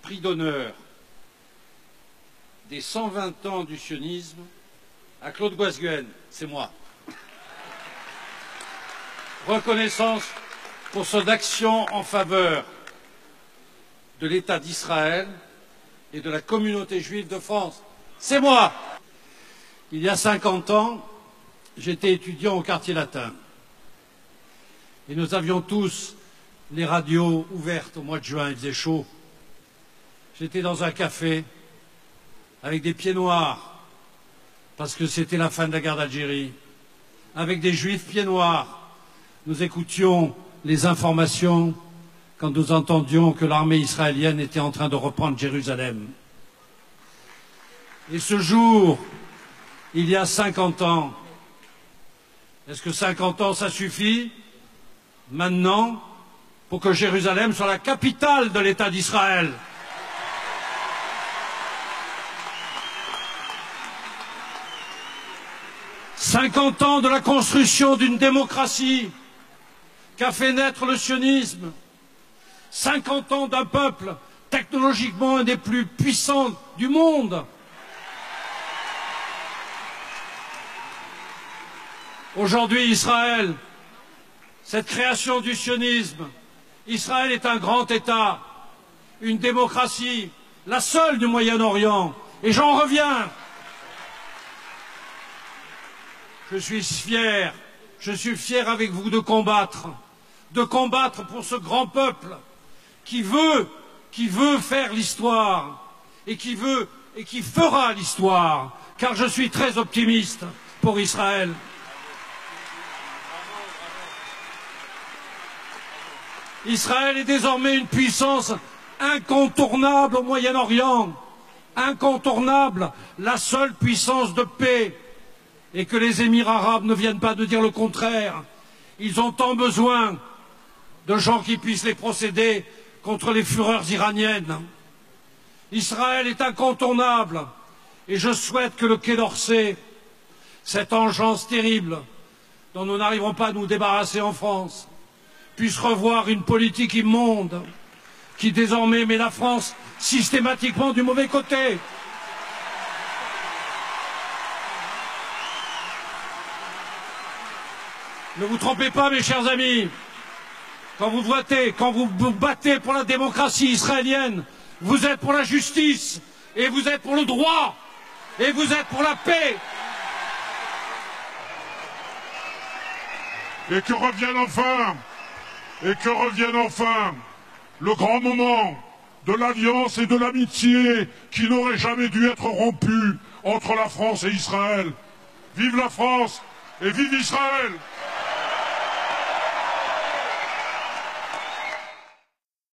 prix d'honneur des 120 ans du sionisme à Claude Guasguen, c'est moi. Reconnaissance pour son action en faveur de l'État d'Israël et de la communauté juive de France, c'est moi. Il y a 50 ans, j'étais étudiant au quartier latin et nous avions tous les radios ouvertes au mois de juin, il faisait chaud. J'étais dans un café avec des pieds noirs parce que c'était la fin de la guerre d'Algérie, avec des juifs pieds noirs. Nous écoutions les informations quand nous entendions que l'armée israélienne était en train de reprendre Jérusalem. Et ce jour, il y a 50 ans, est-ce que 50 ans ça suffit maintenant pour que Jérusalem soit la capitale de l'État d'Israël? « 50 ans de la construction d'une démocratie qu'a fait naître le sionisme, 50 ans d'un peuple technologiquement un des plus puissants du monde. Aujourd'hui, Israël, cette création du sionisme, Israël est un grand État, une démocratie, la seule du Moyen-Orient, et j'en reviens. Je suis fier avec vous de combattre pour ce grand peuple qui veut faire l'histoire et qui fera l'histoire, car je suis très optimiste pour Israël. Israël est désormais une puissance incontournable au Moyen-Orient, incontournable, la seule puissance de paix, et que les Émirats arabes ne viennent pas de dire le contraire. Ils ont tant besoin de gens qui puissent les procéder contre les fureurs iraniennes. Israël est incontournable et je souhaite que le Quai d'Orsay, cette engeance terrible dont nous n'arriverons pas à nous débarrasser en France, puisse revoir une politique immonde qui désormais met la France systématiquement du mauvais côté. Ne vous trompez pas, mes chers amis. Quand vous votez, quand vous vous battez pour la démocratie israélienne, vous êtes pour la justice, et vous êtes pour le droit, et vous êtes pour la paix. Et que revienne enfin le grand moment de l'alliance et de l'amitié qui n'aurait jamais dû être rompu entre la France et Israël. Vive la France et vive Israël!